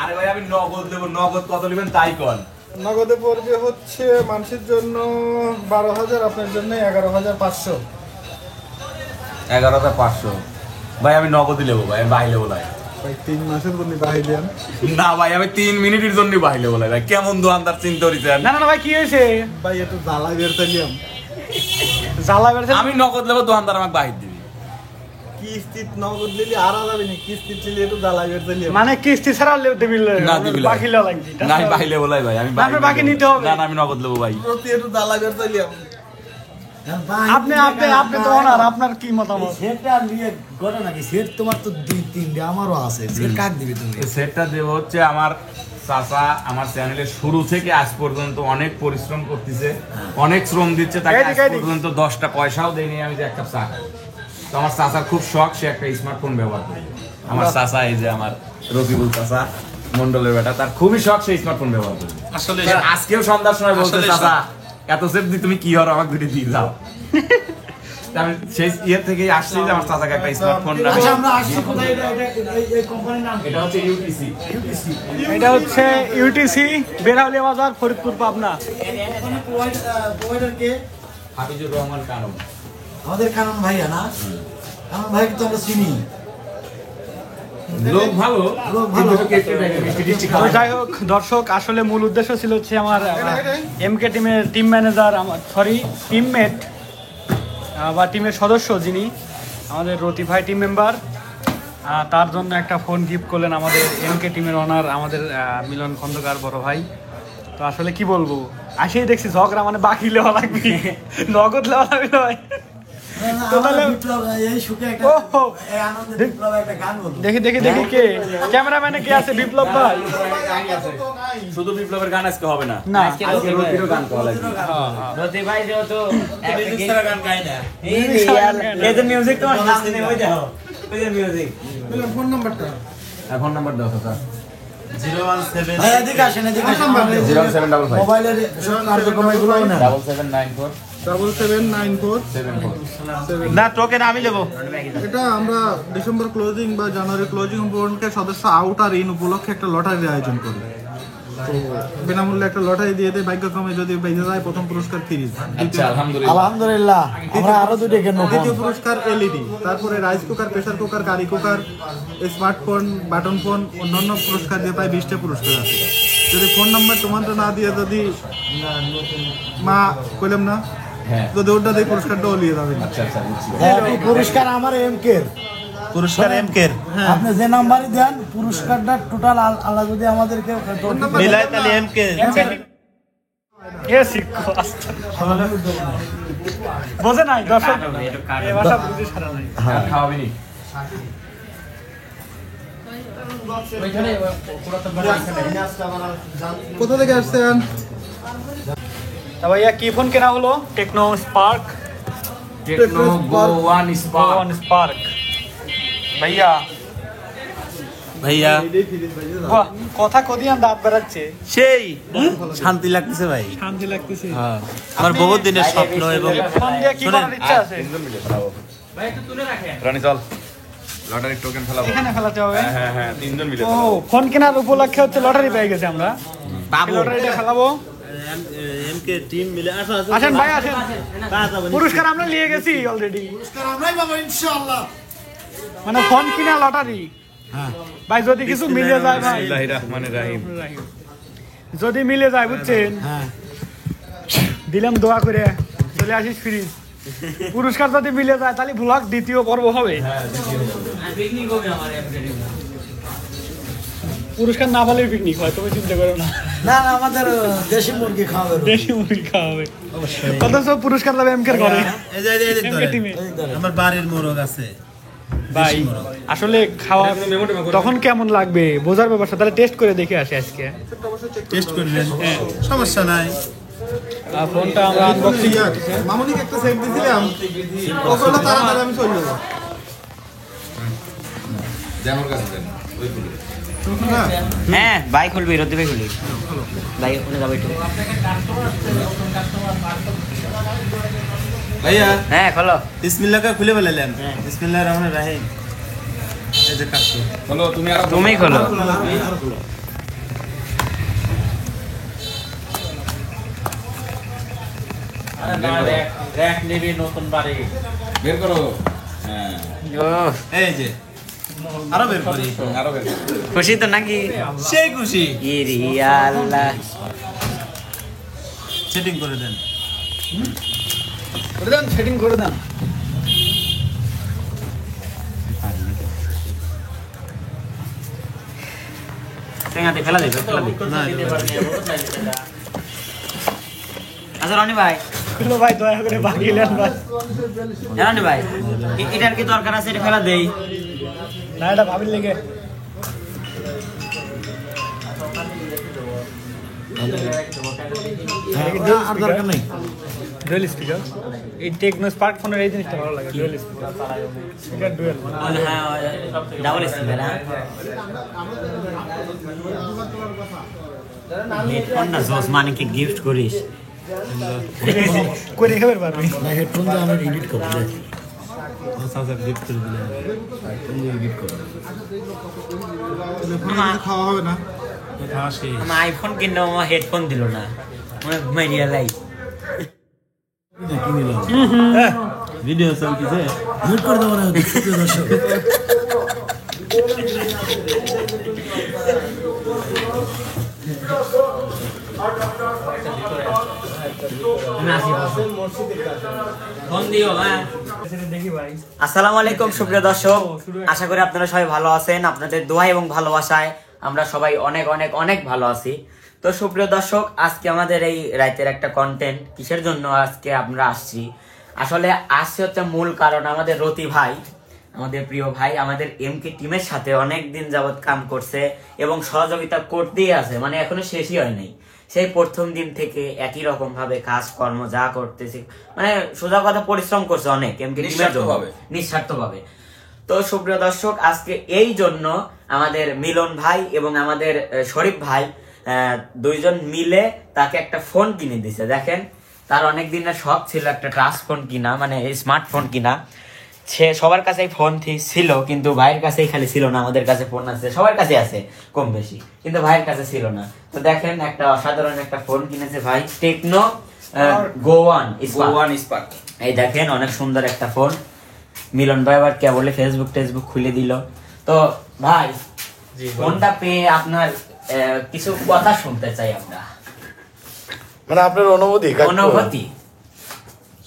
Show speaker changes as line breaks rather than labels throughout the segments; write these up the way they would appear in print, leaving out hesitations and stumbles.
আরে ভাই আমি নগদ দেব, নগদ কত নেবেন তাই কোন।
নগদে পড়বে হচ্ছে মানুষের জন্য 12,000, আপনার জন্য 11,500।
11,500 ভাই আমি নগদ নেবো ভাই, আমি বাইলে বলাই
ভাই 3 মাসের জন্য বাহিলেন
না ভাই, আমি 3 মিনিটের জন্য বাইলে বলাই ভাই। কেমন দোকানদার চিন্তা করেছেন?
না না ভাই কি হয়েছে
ভাই একটু জ্বালা বের তাইলাম,
জ্বালা বেড়েছে।
আমি নগদ নেবো, দোকানদার আমাকে বাহির দিবি।
কিস্তিত নগদ নিলে আর যাবে না, কিস্তিত ছিলে একটু জ্বালা বের তাইলাম।
মানে কিস্তি ছাড়া দিবি
না দিবি না।
বাকি লাগবে
না আমি বাইলে বলাই ভাই, আমি
আপনার বাকি নিতে হবে।
না না আমি নগদ নেবো ভাই।
প্রতি একটু জ্বালা বের তাইলাম।
আপনি আপনি আপনি তো ওনার, আপনার কি মতামত?
সেটটা নিয়ে করে নাকি সেট তোমার তো 2-3টা আমারও আছে, সেট কাক দিবি তুমি?
সেটটা দেবো হচ্ছে আমার চাচা, আমার চ্যানেলের শুরু থেকে আজ পর্যন্ত অনেক পরিশ্রম করতেছে, অনেক শ্রম দিচ্ছে, তাকে আজ পর্যন্ত 10টা পয়সাও দেয়নি আমি যে একটা চা খাই। তো আমার চাচার খুব শখ, সে একটা স্মার্টফোন ব্যবহার করে। আমার চাচা, এই যে আমার রফিকুল চাচা মন্ডলের বেটা, তার খুবই শখ, সেই স্মার্টফোন ব্যবহার করে। আসলে আজকেও সন্ধ্যার সময় বলতে, চাচা এত সেফ দি তুমি কি হরো, আমাকে দুটো দিয়ে যাও। আমি সেই ইয়ে থেকেই আসছি যে আমার চাচাকে একটা স্মার্টফোন।
আচ্ছা আমরা আসছি কোথায়? এই কোম্পানির নাম
এটা হচ্ছে ইউটিসি।
এটা হচ্ছে ইউটিসি, বেরাউলিয়া বাজার, ফরিদপুর, পাবনা।
এখানে প্রোভাইডার কে?
হাফিজুর রহমান কানন।
আমাদের কানন ভাইয়া না? কানন ভাইকে তো আমরা চিনি,
লোক ভালো,
লোক ভালো।
তো যাই হোক দর্শক, আসলে মূল উদ্দেশ্য ছিল হচ্ছে আমার এমকে টিমের টিম ম্যানেজার, আমার টিমমেট বা টিমের সদস্য যিনি আমাদের রতি ভাই টিম মেম্বার, তার জন্য একটা ফোন গিফট করলেন আমাদের এমকে টিমের ওনার, আমাদের মিলন খন্দকার বড় ভাই। তো আসলে কি বলবো, আসেই দেখছি ঝগড়া, মানে বাকি লেওয়া লাগবে, নগদ লেওয়া লাগবে ভাই। দেখি দেখি দেখি কে ক্যামেরাম্যানে কে আছে? বিপ্লব ভাই।
শুধু বিপ্লবের গান আজকে হবে না,
না
আজকে রতিরও গান করা লাগবে।
রতি ভাই যেহেতু
গান গাই না,
এই যে মিউজিক তোমার সামনে, ওই দেখো ওই যে মিউজিক।
ফোন নাম্বারটা
এখন নাম্বার দাও স্যার।
017 ভাই এদিকে আসেন, এদিকে আসেন।
0755
মোবাইলের কার্যক্রম এগুলো না,
7794
7794
74।
না টোকেন আমি দেবো।
এটা আমরা ডিসেম্বর ক্লোজিং বা জানুয়ারি ক্লোজিং উপলক্ষে সদস্য আউট আর ইন উপলক্ষে একটা লটারির আয়োজন করি। তো বিনামূল্যে একটা লটারি দিয়ে দেয়, ভাগ্যক্রমে যদি বেঁচে যায় প্রথম পুরস্কার ফ্রিজ,
আচ্ছা আলহামদুলিল্লাহ।
আলহামদুলিল্লাহ। আমরা আরো দুটো কেন,
দ্বিতীয় পুরস্কার এলইডি, তারপরে rice cooker, pressure cooker, curry cooker, smartphone, button phone, অন্যান্য পুরস্কার দিয়ে প্রায় 20টা পুরস্কার আছে। যদি ফোন নাম্বার তোমাদের না দিয়ে যদি মা কইলাম না,
হ্যাঁ
যদি ওটা দিয়ে পুরস্কারটা লিয়ে যাবে।
আচ্ছা আচ্ছা বুঝছি।
পুরস্কার আমার এমকের,
পুরস্কার এমকের
আপনি যে নাম্বারই দেন পুরস্কারটা টোটাল আল্লাহ যদি আমাদেরকে
মিলাই তাহলে এমকে
এ শিক্ষক বোঝে নাই দর্শক, এ ভাষা বুঝে সারা নাই।
খাওয়াবি নি?
কোথা থেকে আসছেন?
তা ভাইয়া কি ফোন কেনা হলো? টেকনো স্পার্ক
টেকনো গো ওয়ান স্পার্ক।
স্পার্ক ভাইয়া।
ভাইয়া
বাহ, কথা কদিয়ান দাঁত বেড়াচ্ছে,
সেই শান্তি লাগতেছে ভাই,
শান্তি লাগতেছে।
হ্যাঁ আমার বহুত দিনের স্বপ্ন। এবং
ফোন দিয়ে কি করার ইচ্ছা আছে?
তিনজন মিলে ফেলাবো ভাই, একটু তুলে রাখেন রানি, চল লটারির টোকেন ফেলাবো।
এখানে ফেলাতে হবে।
হ্যাঁ হ্যাঁ তিনজন মিলে
ও ফোন কেনার উপলক্ষে হচ্ছে লটারি পেয়ে গেছে, আমরা
পাবো।
লটারিটা ফেলাবো।
এমকে টিম মিলে
আসেন ভাই আসেন, পুরস্কার আমরা নিয়ে গেছি অলরেডি।
আমরাই পাবো ইনশাআল্লাহ।
মানে ফোন কিনা লটারি ভাই, যদি কিছু মিলে যায় ভাই,
বিসমিল্লাহির রহমানির রহিম।
যদি মিলে যায় বুঝছেন, দিলাম দোয়া করে চলে আসিস ফ্রিজ। পুরস্কার যদি মিলে যায় তাহলে ব্লগ দ্বিতীয় পর্ব হবে।
পিকনিক হবে আমার এমকে।
পুরস্কার না পালে পিকনিক হয়, তুমি চিন্তা করো না।
না না আমাদের দেশি মুরগি খাওয়াবে,
দেশি মুরগি খাওয়া হবে, অথচ পুরস্কার যাবে এমকের ঘরে, এমকে টিমে।
আমার বাড়ির মোরগ আছে
ভাই আসলে খাওয়া তখন কেমন লাগবে বোঝার ব্যাপারটা, তাহলে টেস্ট করে দেখে আসি আজকে।
টেস্ট করলেন, সমস্যা নাই।
ফোনটা আমরা আনবক্সিং
মামুনিকে একটা সেট দিয়েছিলাম, ওগুলো তাড়াতাড়ি আমি চলে যাবো।
যেমন কাছে দেন ওই ফুল।
হ্যাঁ ভাই খুলবি, রতি ভাই খুলবি ভাই, ওখানে যাবো একটু।
ভাইয়া
হ্যাঁ খোলো।
বিসমিল্লাহকে খুলে ফেলালেন। বিসমিল্লাহির রহমানির রহিম। এই যে কাটছো,
বলো তুমি আর
তুমিই খোলো।
র‍্যাক নেবে নতুন বাড়ি
বের করো। হ্যাঁ,
এই যে আরো বের করি
আরো বের করো।
খুশি তো নাকি?
সেই খুশি
ইরি আল্লাহ,
সেটিং করে দেন
করে দেন, সেটিং করে দেন।
ঠেঙাতে ফেলা দেবে, ফেলা দেবে। আচ্ছা রনি ভাই,
খুলো ভাই, দয়া করে বাগিয়ে নেন ভাই।
রনি ভাই, এটার কি দরকার আছে? এটা ফেলা দেই।
না, এটা ভাবির লেগে।
আর দরকার নেই।
ডুয়েল স্পিকার, এই টেকনো স্পার্ক ফোনের এই জিনিসটা ভালো লাগে, ডুয়েল স্পিকার। Speaker dual.
হ্যাঁ, ডাবল স্পিকার। হ্যাঁ, হেডফোনটা জোস, মানিকে গিফট করিস।
করে খাবার পারবি।
না, হেডফোন দিয়ে আমি এডিট করবো রে।
গিফট করে দিলেন
খাওয়া হবে না।
আমার আইফোন কিনলো, আমার হেডফোন দিল না। মাইরিয়া লাই
কি নিলাম?
ভিডিও চলতেছে
মিউট করে দেবো না প্রিয় দর্শক।
ফোন দিও। হ্যাঁ,
দেখি ভাই।
আসসালামু আলাইকুম সুপ্রিয় দর্শক, আশা করি আপনারা সবাই ভালো আছেন। আপনাদের দোয়া এবং ভালোবাসায় আমরা সবাই অনেক অনেক অনেক ভালো আছি। তো সুপ্রিয় দর্শক, আজকে আমাদের এই রাতের একটা কন্টেন্ট, কিসের জন্য আজকে আমরা আসছি, আসলে আসছে হচ্ছে মূল কারণ, আমাদের রতি ভাই, আমাদের প্রিয় ভাই, আমাদের এমকে টিমের সাথে অনেক দিন যাবত কাম করছে এবং সহযোগিতা করতেই আছে, মানে এখনো শেষই হয় নাই। সেই প্রথম দিন থেকে একই রকম ভাবে কাজকর্ম যা করতেছে, মানে সোজা কথা পরিশ্রম করছে অনেক এমকে টিমের জন্য, নিঃস্বার্থভাবে। তো সুপ্রিয় দর্শক, আজকে এই জন্য আমাদের মিলন ভাই এবং আমাদের শরীফ ভাই দুইজন মিলে তাকে একটা ফোন কিনে দিছে। দেখেন, তার অনেক দিনের শখ ছিল একটা টাচ ফোন কিনা, মানে স্মার্টফোন কিনা। সে সবার কাছেই ফোন ছিল, কিন্তু ভাইয়ের কাছেই খালি ছিল না। আমাদের কাছে ফোন আছে, সবার কাছে আছে কম বেশি, কিন্তু ভাইয়ের কাছে ছিল না। তো দেখেন, একটা অসাধারণ একটা ফোন কিনেছে ভাই, টেকনো গোয়ান স্পার্ক। এই দেখেন, অনেক সুন্দর একটা ফোন। মিলন ভাই আবার কে বলে ফেসবুক খুলে দিল। তো ভাই, ফোনটা পেয়ে আপনার কিছু কথা শুনতে চাই আমরা,
মানে আপনার
অনুভূতি।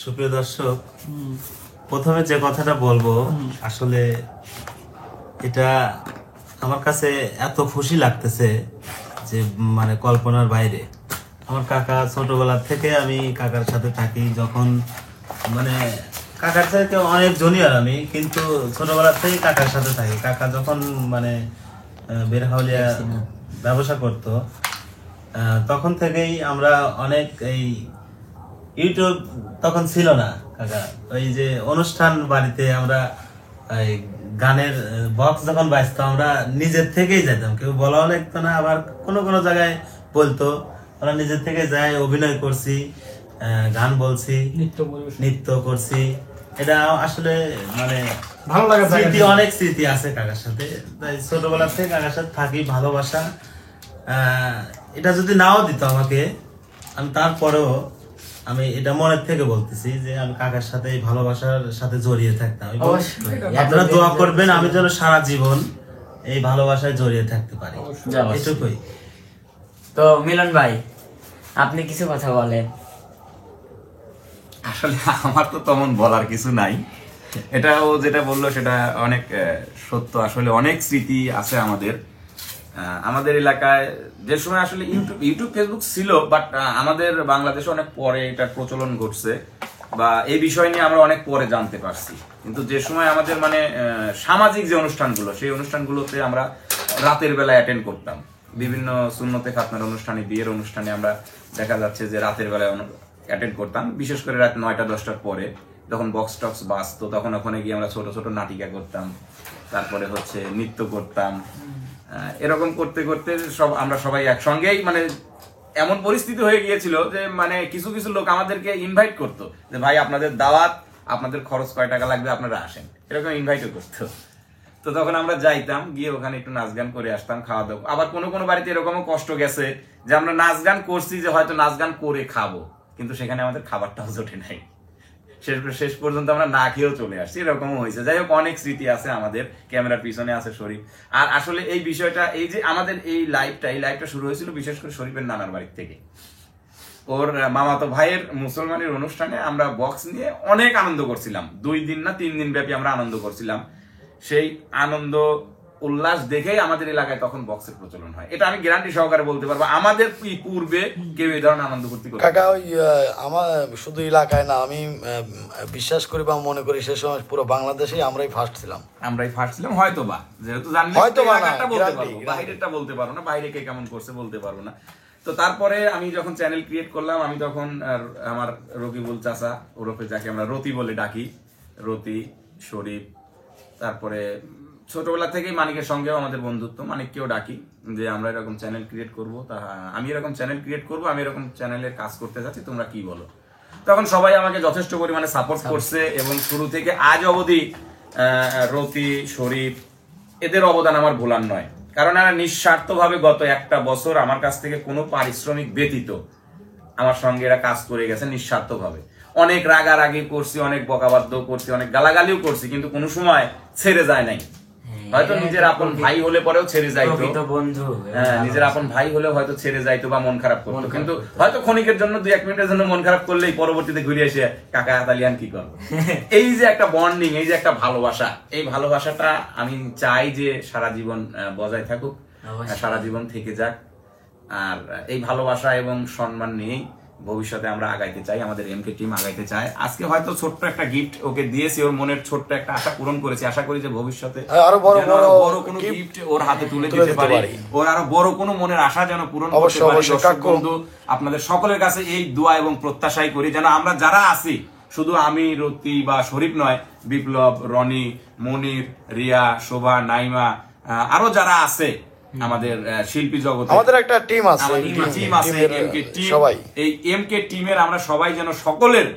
সুপ্রিয় দর্শক, প্রথমে যে কথাটা বলবো, আসলে এটা আমার কাছে এত খুশি লাগতেছে যে মানে কল্পনার বাইরে। আমার কাকা ছোটবেলা থেকে আমি কাকার সাথে থাকি, যখন মানে কাকার থেকে অনেক জুনিয়র আমি, কিন্তু ছোটবেলা থেকে কাকার সাথে থাকি। কাকা যখন মানে বেরহাউলিয়া ব্যবসা করতো, তখন থেকেই আমরা অনেক এই ইউটিউব তখন ছিল না কাকা, ওই যে অনুষ্ঠান বাড়িতে আমরা এই গানের বক্স যখন বাজতো আমরা নিজের থেকেই যেতাম, কেউ বলাও লাগতো না, আবার কোনো কোনো জায়গায় বলতো, আমরা নিজের থেকে যাই, অভিনয় করছি, গান বলছি, নৃত্য করছি। এটা আসলে মানে
ভালো লাগে,
স্মৃতি, অনেক স্মৃতি আছে কাকার সাথে। তাই ছোটবেলা থেকে কাকার সাথে থাকি, ভালোবাসা। এটা যদি নাও দিত আমাকে, আমি তারপরেও আমি এটা মনের থেকে বলতেছি যে আমি কাকার সাথে এই ভালোবাসার সাথে জড়িয়ে থাকতাম। আপনারা দোয়া করবেন আমি যেন সারা জীবন এই ভালোবাসায় জড়িয়ে থাকতে পারি, এটুকুই।
তো মিলন ভাই, আপনি কিছু কথা বলেন।
আসলে আমার তো তেমন বলার কিছু নাই, এটা ও যেটা বললো সেটা অনেক সত্য। আসলে অনেক স্মৃতি আছে আমাদের এলাকায়। যে সময় আসলে ইউটিউব ফেসবুক ছিল, বাট আমাদের বাংলাদেশে অনেক পরে এটার প্রচলন ঘটছে, বা এই বিষয় নিয়ে আমরা অনেক পরে জানতে পারছি। কিন্তু যে সময় আমাদের মানে সামাজিক যে অনুষ্ঠানগুলো, সেই অনুষ্ঠানগুলোতে আমরা রাতের বেলা অ্যাটেন্ড করতাম। বিভিন্ন সুন্নতে খাতনার অনুষ্ঠানে, বিয়ের অনুষ্ঠানে আমরা দেখা যাচ্ছে যে রাতের বেলায় অ্যাটেন্ড করতাম, বিশেষ করে রাত 9টা-10টার পরে, যখন বক্স টক্স বাজতো, তখন ওখানে গিয়ে আমরা ছোট ছোট নাটিকা করতাম, তারপরে হচ্ছে নৃত্য করতাম। এরকম করতে করতে আমরা সবাই একসঙ্গেই, মানে এমন পরিস্থিতি হয়ে গিয়েছিল যে মানে কিছু কিছু লোক আমাদেরকে ইনভাইট করতো যে ভাই আপনাদের দাওয়াত, আপনাদের খরচ কয় টাকা লাগবে, আপনারা আসেন, এরকম ইনভাইটও করতো। তো তখন আমরা যাইতাম, গিয়ে ওখানে একটু নাচ গান করে আসতাম, খাওয়া দাওয়া। আবার কোনো কোনো বাড়িতে এরকমও কষ্ট গেছে যে আমরা নাচ গান করছি, যে হয়তো নাচ গান করে খাবো, কিন্তু সেখানে আমাদের খাবারটাও জোটে নাই, শেষ পর্যন্ত আমরা না খেয়েও চলে আসছি, এরকমও হয়েছে। যাই হোক, অনেক স্মৃতি আছে আমাদের, ক্যামেরার পিছনে আছে শরীফ। আর আসলে এই বিষয়টা, এই যে আমাদের এই লাইভটা শুরু হয়েছিল বিশেষ করে শরীফের নানার বাড়ি থেকে। ওর মামাতো ভাইয়ের মুসলমানের অনুষ্ঠানে আমরা বক্স নিয়ে অনেক আনন্দ করছিলাম, 2 দিন না 3 দিন ব্যাপী আমরা আনন্দ করছিলাম। সেই আনন্দ উল্লাস দেখেই আমাদের এলাকায় তখন বক্সের প্রচলন হয়, এটা আমি গ্যারান্টি সহকারে বলতে পারবো। আমাদের পূর্বে কেউ এই ধরনের আনন্দ ফুর্তি করে
কাকা ওই আমার শুধু এলাকায় না, আমি বিশ্বাস করি বা মনে করি সে সময় পুরো বাংলাদেশেই আমরাই ফার্স্ট ছিলাম।
হয়তো বা, যেহেতু জানি
হয়তোবা না,
এলাকারটা বলতে পারবো,
গ্যারান্টি।
বাইরেরটা বলতে পারবো না, বাইরে কে কেমন করছে বলতে পারবো না। তো তারপরে আমি যখন চ্যানেল ক্রিয়েট করলাম, আমি তখন আমার রকিবুল চাচা ওরফে যাকে আমরা রতি বলে ডাকি, রতি, শরীফ, তারপরে ছোটবেলা থেকেই মানিকের সঙ্গেও আমাদের বন্ধুত্ব, মানিককেও ডাকি যে আমরা এরকম চ্যানেল ক্রিয়েট করবো, আমি এরকম চ্যানেল ক্রিয়েট করবো, আমি এরকম চ্যানেলের কাজ করতে চাচ্ছি, তোমরা কি বলো। তখন সবাই আমাকে যথেষ্ট পরিমাণে সাপোর্ট করছে এবং শুরু থেকে আজ অবধি রতি, শরীফ এদের অবদান আমার ভোলার নয়, কারণ এরা নিঃস্বার্থভাবে গত 1টা বছর আমার কাছ থেকে কোনো পারিশ্রমিক ব্যতীত আমার সঙ্গে এরা কাজ করে গেছে নিঃস্বার্থভাবে। অনেক রাগারাগি করছি, অনেক বকাবাদ্য করছি, অনেক গালাগালিও করছি, কিন্তু কোনো সময় ছেড়ে যায় নাই। হয়তো নিজের আপন ভাই হলে পরেও ছেড়ে যাইতো,
বন্ধু,
নিজের আপন ভাই হলেও হয়তো ছেড়ে যাইতো বা মন খারাপ করতো, কিন্তু হয়তো ক্ষণিকের জন্য 2-1 মিনিটের জন্য মন খারাপ করলেই পরবর্তীতে ঘুরে এসে কাকা তালিয়ান কি করবো। এই যে একটা বন্ডিং, এই যে একটা ভালোবাসা, এই ভালোবাসাটা আমি চাই যে সারা জীবন বজায় থাকুক, সারা জীবন থেকে যাক। আর এই ভালোবাসা এবং সম্মান নিয়েই ভবিষ্যতে আমরা আগাইতে চাই, আমাদের এমকে টিম আগাইতে চায়। আজকে হয়তো ছোট্ট একটা গিফট ওকে দিয়েছি, ওর মনের ছোট্ট একটা আশা পূরণ করেছি। আশা করি যে ভবিষ্যতে
আরো বড়
কোনো গিফট ওর হাতে তুলে দিতে পারি, ওর আরো বড় কোনো মনের আশা যেন পূরণ করতে পারি। দর্শক বন্ধু, আপনাদের সকলের কাছে এই দোয়া এবং প্রত্যাশাই করি যেন আমরা যারা আছি, শুধু আমি, রতি বা শরীফ নয়, বিপ্লব, রনি, মনির, রিয়া, শোভা, নাইমা, আরো যারা আছে আমাদের শিল্পী জগতে,
আমাদের একটা টিম আছে,
টিম আছে, এমকে টিম, এই এমকে টিমের আমরা সবাই যেন সকলের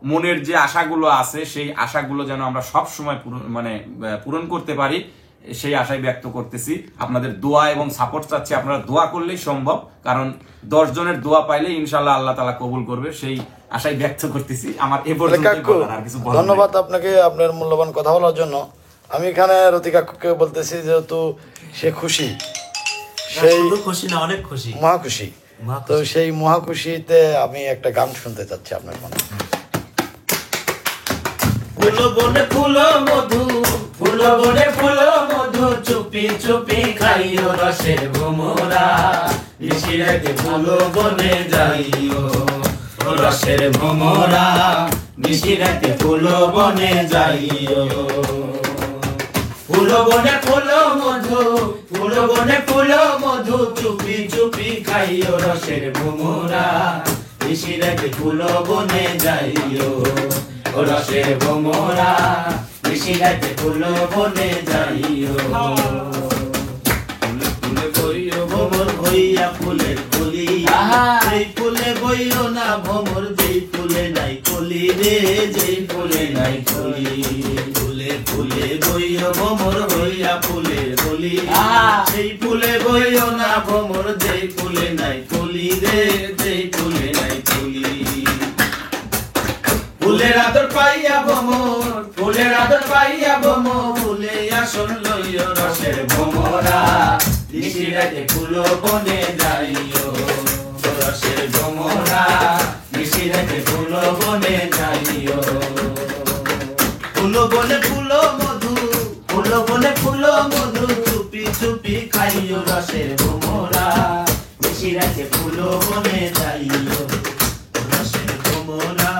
মনের যে আশাগুলো আছে সেই আশাগুলো যেন আমরা সব সময় পূরণ করতে পারি, সেই আশাই ব্যক্ত করতেছি। আপনাদের দোয়া এবং সাপোর্ট চাচ্ছি, আপনারা দোয়া করলেই সম্ভব, কারণ 10 জনের দোয়া পাইলে ইনশাআল্লাহ আল্লাহ তাআলা কবুল করবে, সেই আশাই ব্যক্ত করতেছি। আমার এ পর্যন্ত আর কিছু বলার নাই।
ধন্যবাদ আপনাকে আপনার মূল্যবান কথা বলার জন্য। আমি এখানে রতি কাকুকে বলতেছি, যেহেতু সে খুশি, সেই
খুশি না, অনেক খুশি,
মহা খুশি, তো সেই মহা খুশিতে আমি একটা গান শুনতে চাচ্ছি আপনার মনে।
ফুল বনে ফুল মধু, ফুল বনে ফুল মধু, চুপি চুপি খাইও রসের ভোমরা, নিশিরাতে ফুল বনে যাইও রসের ভোমরা, নিশিরাতে ফুল বনে যাইও। ফুল বনে ফুল মধু, ফুল বনে ফুল মধু, চুপি চুপি খাইও রসের ভোমরা, নিশিরাতে ফুল বনে যাইও রসের ভোমরা, নিশিরাতে ফুল বনে যাইও। ফুলে বইও ভোমর হইয়া ফুলের কলি, যেই ফুলে বইও না ভোমর, যেই ফুলে নাই কলি রে, যেই ফুলে নাই কলি। ফুলে ফুলে বইও ভোমর হইয়া ফুলের কলি, সেই ফুলে বইও না ভোমর, যেই ফুলে নাই কলি রে, যেই ফুলে নাই কলি। ফুলের আদর পাইয়া ভোমর, ফুলের আদর পাইয়া ভোমর, ফুলে আসন লইও রসের ভোমরা, নিশিরাতে ফুল বনে যাইও রসের ভোমরা, নিশিরাতে ফুল বনে যাইও। ফুল বনে ফুল মধু, ফুল বনে ফুল মধু, চুপি চুপি খাইও রসের ভোমরা, নিশিরাতে ফুল বনে যাইও রসের ভোমরা,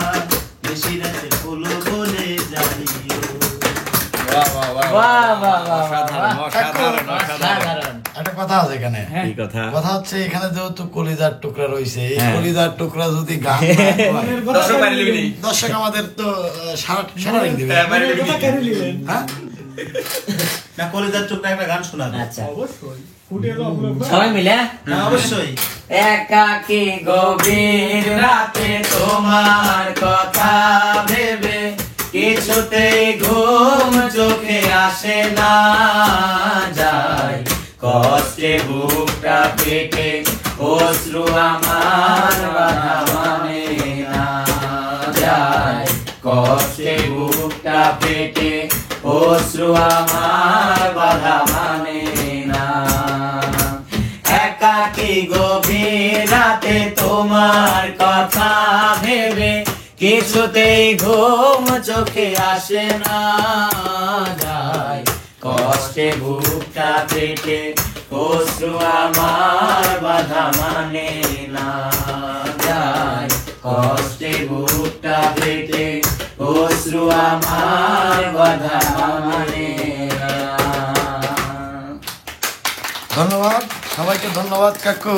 নিশিরাতে ফুল বনে যাইও।
একটা কথা আছে এখানে, কথা হচ্ছে এখানে যেহেতু কলিজার টুকরা রয়েছে, এই কলিজার টুকরা যদি গান দর্শক আমাদের তো সারা রিং দিবে। হ্যাঁ,
না কলিজার টুকরা একটা গান শোনাবে।
আচ্ছা, সবাই মিলে
অবশ্যই।
একাকী গভীর রাতে তোমার কথা ভেবে কিছুতেই ঘুম চোখে আসে না, যায় কষ্টে বুকটা পেটে অশ্রু আমার বাধা মানে না। পেটে অশ্রু আমার বাধা মানে না। একাকী গভীর রাতে তোমার কথা ভেবে কিছুতেই ঘুম চোখে আসে না। যায় কষ্টে বুকটা পেটে অশ্রু আমার বাধা মানে না। যায় কষ্টে বুকটা পেটে অশ্রু আমার বাধা মানে না।
ধন্যবাদ সবাইকে, ধন্যবাদ কাকু।